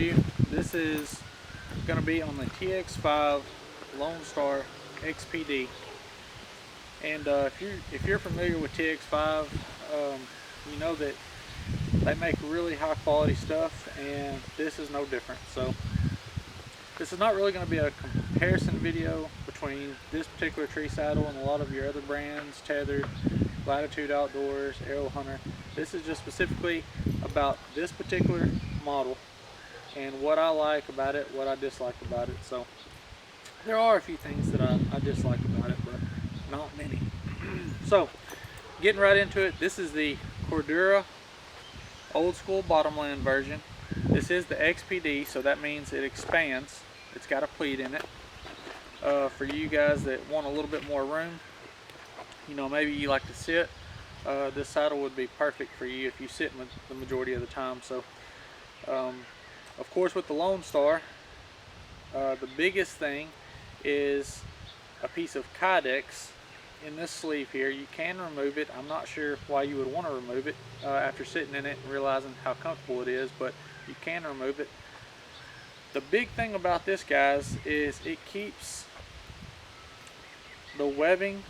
review. This is going to be on the TX5 Lonestar XPD. And if you're familiar with TX5, you know that they make really high quality stuff, and this is no different. So this is not really going to be a comparison video between this particular tree saddle and a lot of your other brands, Tether, Latitude Outdoors, Arrow Hunter. This is just specifically about this particular model and what I like about it, what I dislike about it. So there are a few things that I dislike about it, but not many. So getting right into it, this is the Cordura old school bottomland version. This is the XPD, so that means it expands. It's got a pleat in it. For you guys that want a little bit more room, you know, maybe you like to sit, this saddle would be perfect for you if you sit the majority of the time. So of course, with the Lonestar, the biggest thing is a piece of Kydex in this sleeve here. You can remove it. I'm not sure why you would want to remove it after sitting in it and realizing how comfortable it is, but you can remove it. The big thing about this, guys, is it keeps the webbing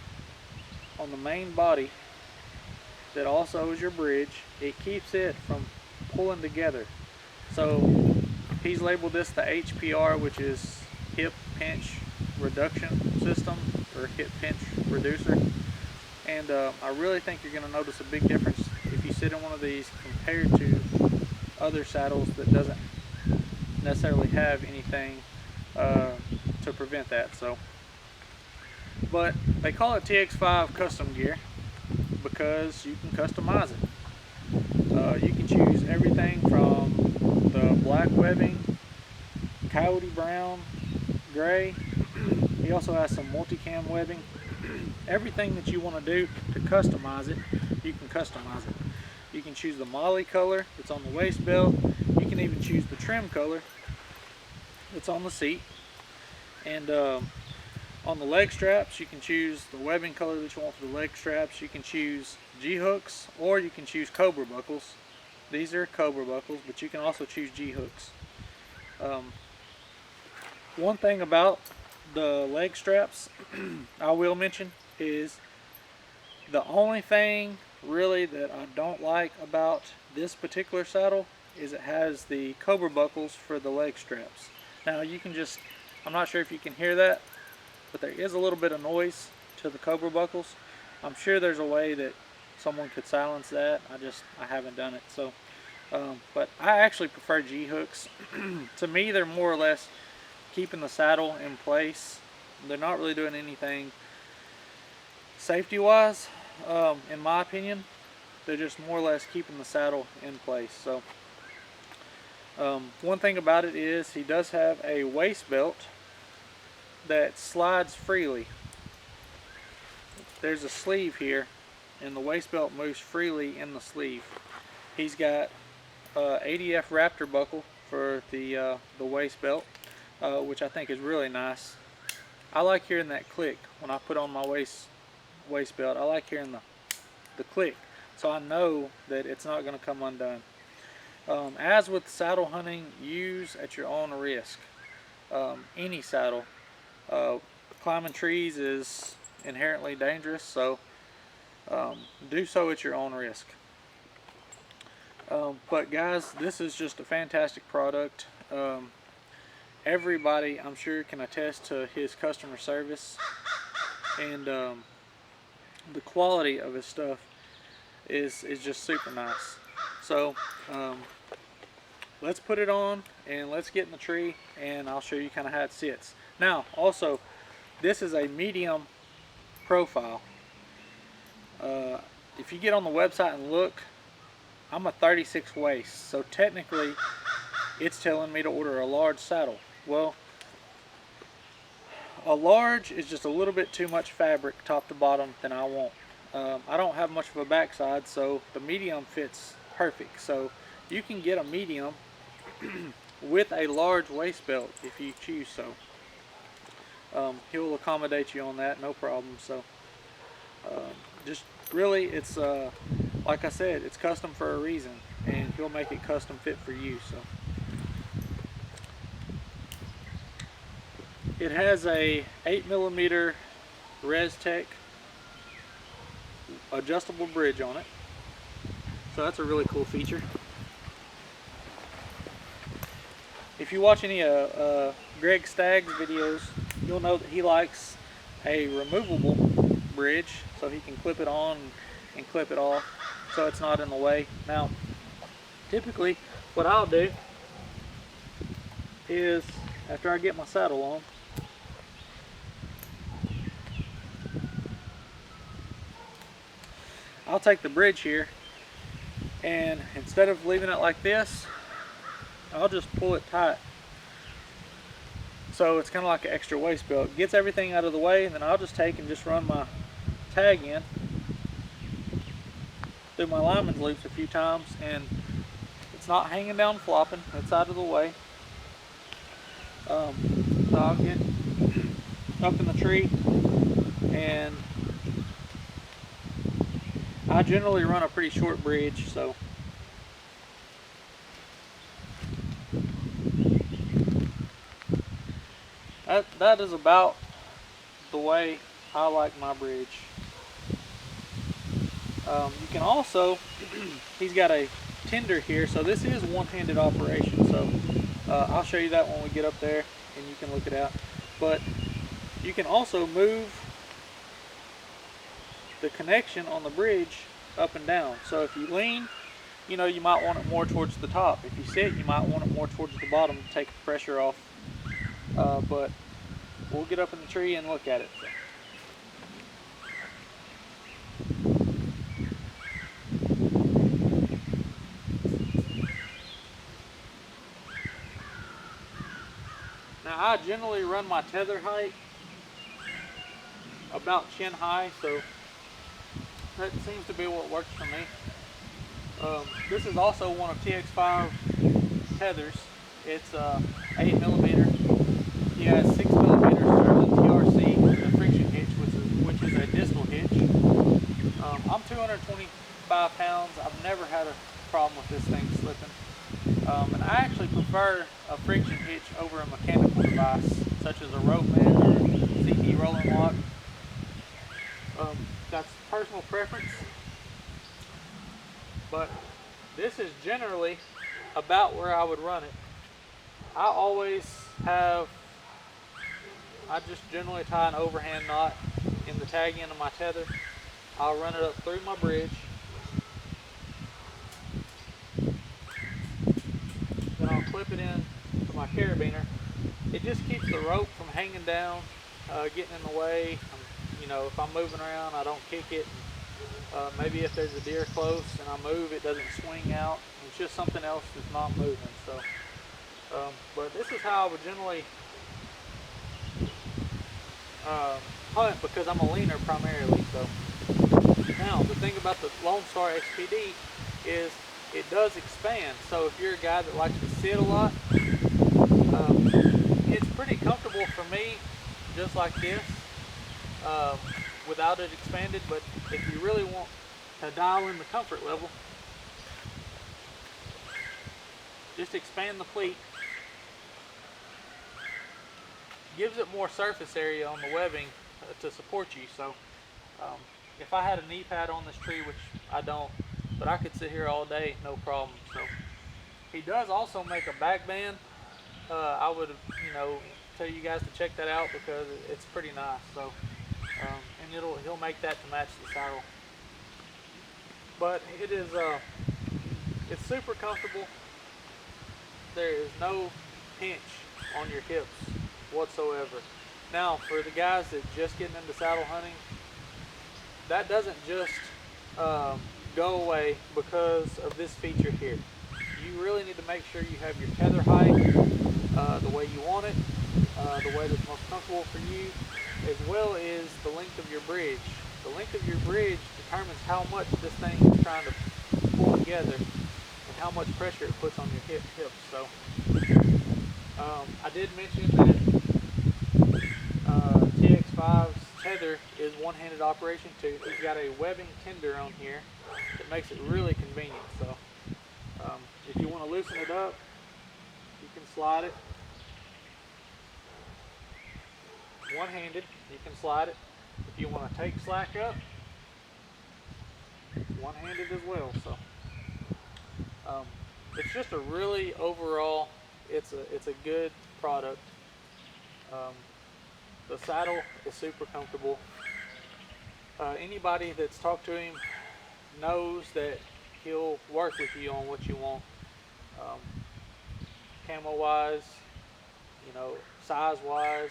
on the main body that also is your bridge. It keeps it from pulling together. So he's labeled this the HPR, which is hip pinch reduction system, or hip pinch reducer. And I really think you're going to notice a big difference if you sit in one of these compared to other saddles that doesn't necessarily have anything to prevent that. So, but they call it TX5 custom gear because you can customize it. You can choose everything from the black webbing, coyote brown, gray. He also has some multicam webbing. Everything that you want to do to customize it, you can customize it. You can choose the molly color that's on the waist belt. You can even choose the trim color that's on the seat. And on the leg straps, you can choose the webbing color that you want for the leg straps. You can choose G-hooks, or you can choose Cobra buckles. These are Cobra buckles, but you can also choose G-hooks. One thing about the leg straps I will mention is the only thing really that I don't like about this particular saddle is it has the Cobra buckles for the leg straps. Now you can just, I'm not sure if you can hear that, but there is a little bit of noise to the Cobra buckles. I'm sure there's a way that someone could silence that. I haven't done it. So but I actually prefer G-hooks. To me, they're more or less keeping the saddle in place. They're not really doing anything safety wise, in my opinion. They're just more or less keeping the saddle in place. So one thing about it is he does have a waist belt that slides freely. There's a sleeve here, and the waist belt moves freely in the sleeve. He's got ADF Raptor buckle for the waist belt, which I think is really nice. I like hearing that click when I put on my waist belt. I like hearing the click, so I know that it's not going to come undone. As with saddle hunting, use at your own risk. Any saddle. Climbing trees is inherently dangerous, so do so at your own risk. But guys, this is just a fantastic product. Everybody, I'm sure, can attest to his customer service, and the quality of his stuff is just super nice. So let's put it on and let's get in the tree, and I'll show you kind of how it sits. Now also, this is a medium profile. If you get on the website and look, I'm a 36 waist, so technically it's telling me to order a large saddle. Well, a large is just a little bit too much fabric top to bottom than I want. I don't have much of a backside, so the medium fits perfect. So you can get a medium with a large waist belt if you choose so. He'll accommodate you on that, no problem. So just really, it's like I said, it's custom for a reason, and he'll make it custom fit for you. So It has a 8mm ResTech adjustable bridge on it, so that's a really cool feature. If you watch any Greg Stagg's videos, you'll know that he likes a removable bridge, so he can clip it on and clip it off so it's not in the way. Now, typically what I'll do is, after I get my saddle on, I'll take the bridge here, and instead of leaving it like this, I'll just pull it tight. So it's kind of like an extra waist belt. It gets everything out of the way, and then I'll just take and just run my tag in through my lineman's loops a few times, and it's not hanging down flopping, it's out of the way. So I'll get up in the tree, and I generally run a pretty short bridge, so that is about the way I like my bridge. You can also, he's got a tender here, so this is one-handed operation, so I'll show you that when we get up there and you can look it out. But you can also move the connection on the bridge up and down. So if you lean, you know, you might want it more towards the top. If you sit, you might want it more towards the bottom to take the pressure off. But we'll get up in the tree and look at it. Now I generally run my tether height about chin high, so that seems to be what works for me. This is also one of TX5 tethers. It's 8mm. He has 6mm Sterling TRC, the friction hitch, which is a distal hitch. I'm 225 pounds. I've never had a problem with this thing slipping. And I actually prefer a friction hitch over a mechanical device, such as a rope band or a CT rolling lock. That's personal preference, but this is generally about where I would run it. I just generally tie an overhand knot in the tag end of my tether. I'll run it up through my bridge. Then I'll clip it in to my carabiner. It just keeps the rope from hanging down, getting in the way. You know, if I'm moving around, I don't kick it. Maybe if there's a deer close and I move, it doesn't swing out. It's just something else that's not moving. So, but this is how I would generally hunt, because I'm a leaner primarily. So now the thing about the Lonestar XPD is it does expand. So if you're a guy that likes to sit a lot, it's pretty comfortable for me, just like this, without it expanded. But if you really want to dial in the comfort level, just expand the pleat. Gives it more surface area on the webbing to support you. So if I had a knee pad on this tree, which I don't, but I could sit here all day, no problem. So he does also make a back band. I would, you know, tell you guys to check that out because it's pretty nice. So and he'll make that to match the saddle. But it is it's super comfortable. There is no pinch on your hips whatsoever. Now for the guys that just getting into saddle hunting, that doesn't just go away because of this feature here. You really need to make sure you have your tether height the way you want it, the way that's most comfortable for you, as well as the length of your bridge. The length of your bridge determines how much this thing is trying to pull together and how much pressure it puts on your hips. So I did mention that TX5's tether is one-handed operation too. He's got a webbing tender on here that makes it really convenient. So if you want to loosen it up, you can slide it. one-handed. You can slide it. If you want to take slack up, one-handed as well. So it's just a really overall, it's a good product. The saddle is super comfortable. Anybody that's talked to him knows that he'll work with you on what you want, camo wise, you know, size wise.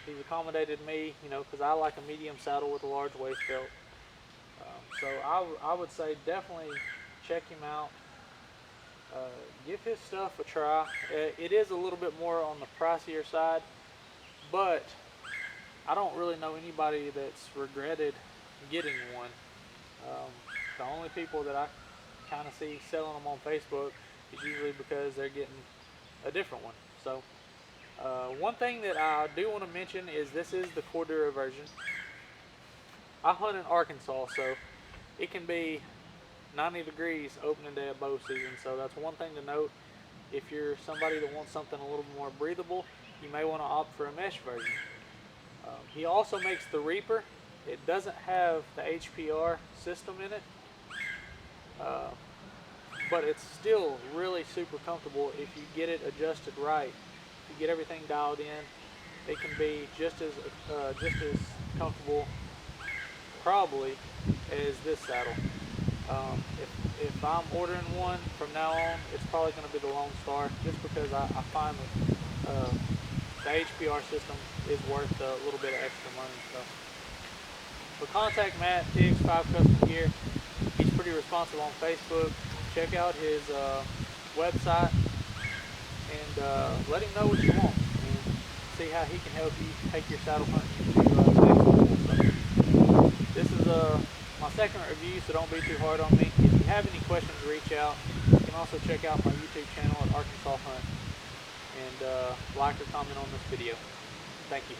He's accommodated me, you know, because I like a medium saddle with a large waist belt. So I would say definitely check him out. Give his stuff a try. It is a little bit more on the pricier side, but I don't really know anybody that's regretted getting one. The only people that I kind of see selling them on Facebook is usually because they're getting a different one. So one thing that I do want to mention is this is the Cordura version. I hunt in Arkansas, so it can be 90 degrees opening day of bow season, so that's one thing to note. If you're somebody that wants something a little more breathable, you may want to opt for a mesh version. He also makes the Reaper. It doesn't have the HPR system in it, but it's still really super comfortable if you get it adjusted right. If you get everything dialed in, it can be just as comfortable probably as this saddle. If I'm ordering one from now on, it's probably going to be the Lonestar, just because I find that the HPR system is worth a little bit of extra money. So contact Matt, TX5 Custom Gear. He's pretty responsive on Facebook. Check out his website and let him know what you want, and see how he can help you take your saddle hunting to the next level. So this is my second review, so don't be too hard on me. If you have any questions, reach out. You can also check out my YouTube channel at Arkansas Hunt, and like or comment on this video. Thank you.